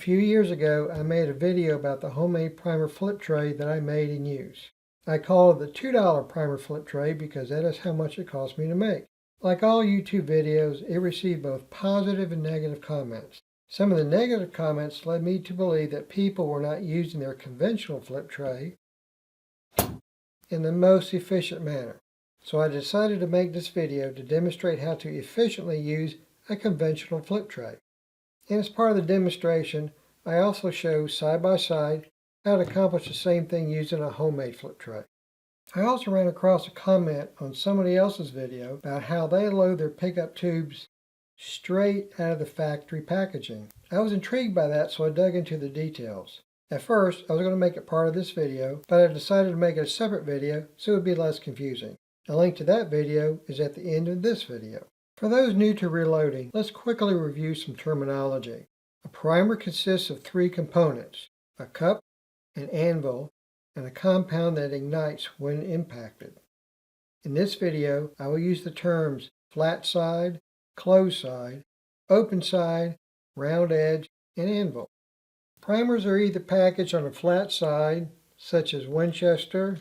few years ago, I made a video about the homemade primer flip tray that I made and use. I call it the $2 primer flip tray because that is how much it cost me to make. Like all YouTube videos, it received both positive and negative comments. Some of the negative comments led me to believe that people were not using their conventional flip tray in the most efficient manner. So I decided to make this video to demonstrate how to efficiently use a conventional flip tray. And as part of the demonstration, I also show side by side how to accomplish the same thing using a homemade flip tray. I also ran across a comment on somebody else's video about how they load their pickup tubes straight out of the factory packaging. I was intrigued by that, so I dug into the details. At first, I was going to make it part of this video, but I decided to make it a separate video so it would be less confusing. A link to that video is at the end of this video. For those new to reloading, let's quickly review some terminology. A primer consists of three components: a cup, an anvil, and a compound that ignites when impacted. In this video, I will use the terms flat side, closed side, open side, round edge, and anvil. Primers are either packaged on a flat side, such as Winchester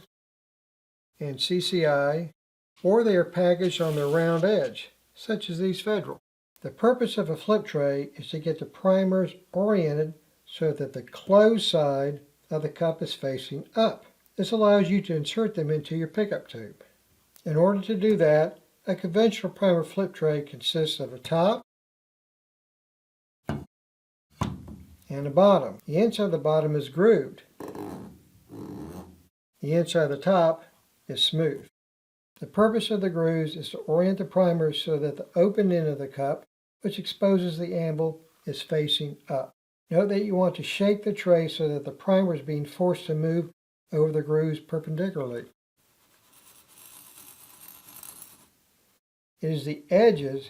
and CCI, or they are packaged on the round edge, such as these Federal. The purpose of a flip tray is to get the primers oriented so that the closed side of the cup is facing up. This allows you to insert them into your pickup tube. In order to do that, a conventional primer flip tray consists of a top and a bottom. The inside of the bottom is grooved. The inside of the top is smooth. The purpose of the grooves is to orient the primer so that the open end of the cup, which exposes the anvil, is facing up. Note that you want to shake the tray so that the primer is being forced to move over the grooves perpendicularly. It is the edges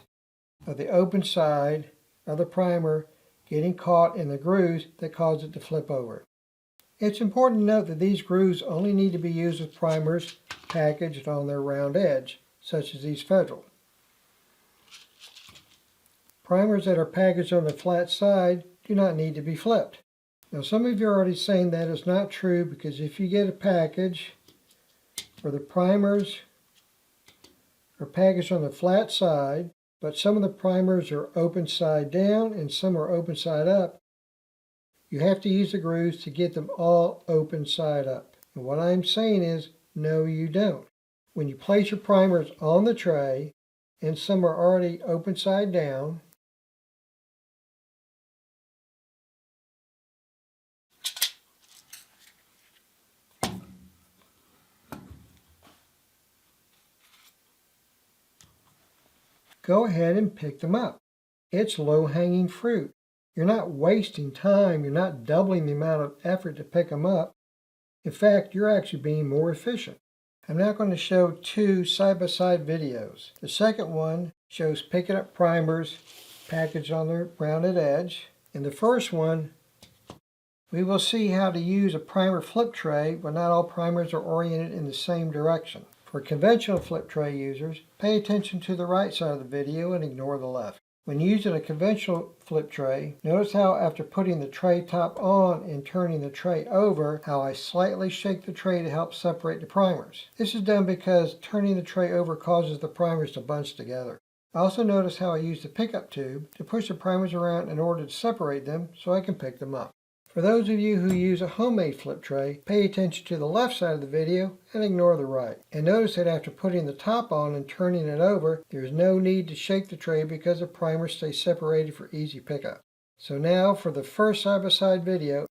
of the open side of the primer getting caught in the grooves that cause it to flip over. It's important to note that these grooves only need to be used with primers packaged on their round edge, such as these Federal. Primers that are packaged on the flat side do not need to be flipped. Now, some of you are already saying that is not true, because if you get a package where the primers are packaged on the flat side, but some of the primers are open side down and some are open side up, you have to use the grooves to get them all open side up. And what I'm saying is, no, you don't. When you place your primers on the tray, and some are already open side down, go ahead and pick them up. It's low-hanging fruit. You're not wasting time. You're not doubling the amount of effort to pick them up. In fact, you're actually being more efficient. I'm now going to show two side-by-side videos. The second one shows picking up primers packaged on the rounded edge. In the first one, we will see how to use a primer flip tray when not all primers are oriented in the same direction. For conventional flip tray users, pay attention to the right side of the video and ignore the left. When using a conventional flip tray, notice how after putting the tray top on and turning the tray over, how I slightly shake the tray to help separate the primers. This is done because turning the tray over causes the primers to bunch together. Also notice how I use the pickup tube to push the primers around in order to separate them so I can pick them up. For those of you who use a homemade flip tray, pay attention to the left side of the video and ignore the right. And notice that after putting the top on and turning it over, there is no need to shake the tray because the primers stay separated for easy pickup. So now for the first side-by-side video,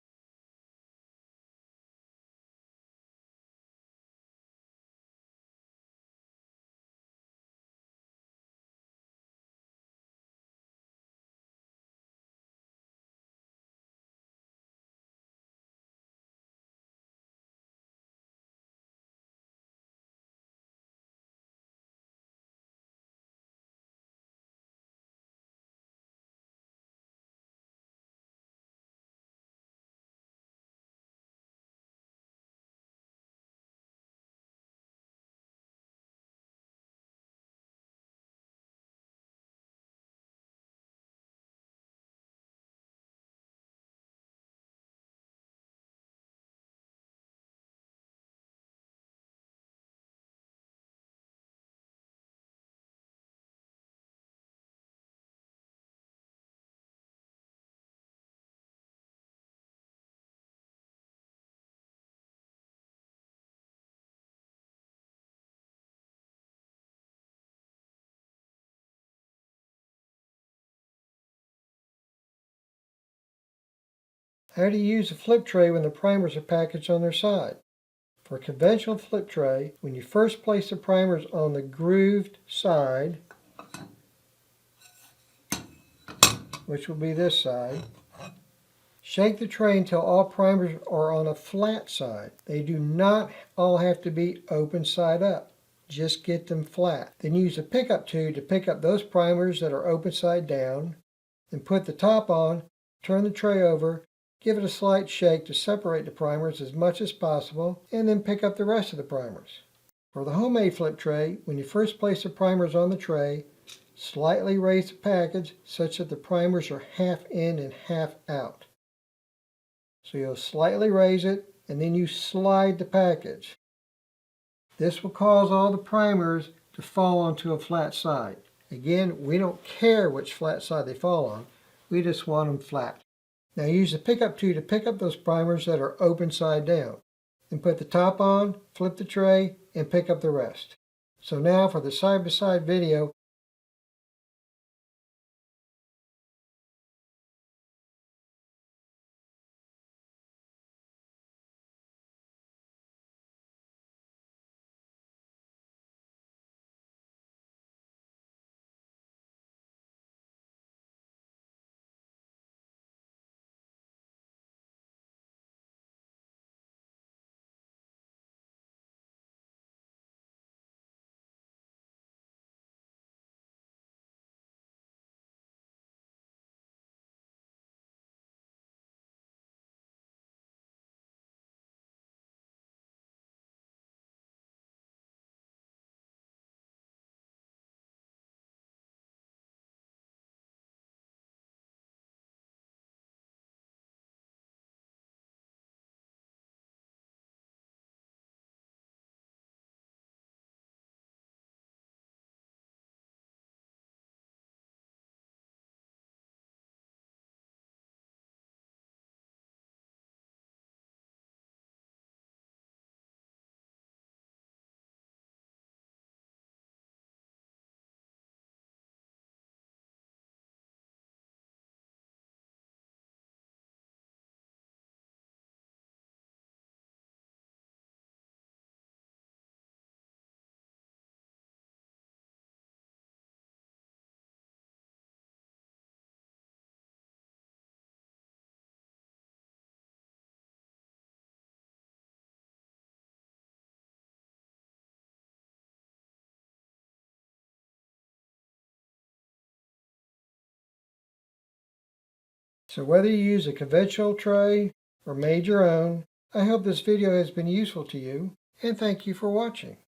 How do you use a flip tray when the primers are packaged on their side? For a conventional flip tray, when you first place the primers on the grooved side, which will be this side, shake the tray until all primers are on a flat side. They do not all have to be open side up. Just get them flat. Then use a pickup tube to pick up those primers that are open side down. Then put the top on, turn the tray over, give it a slight shake to separate the primers as much as possible, and then pick up the rest of the primers. For the homemade flip tray, when you first place the primers on the tray, slightly raise the package such that the primers are half in and half out. So you'll slightly raise it, and then you slide the package. This will cause all the primers to fall onto a flat side. Again, we don't care which flat side they fall on. We just want them flat. Now use the pickup tube to pick up those primers that are open side down. Then put the top on, flip the tray, and pick up the rest. So now for the side-by-side video, so whether you use a conventional tray or made your own, I hope this video has been useful to you, and thank you for watching.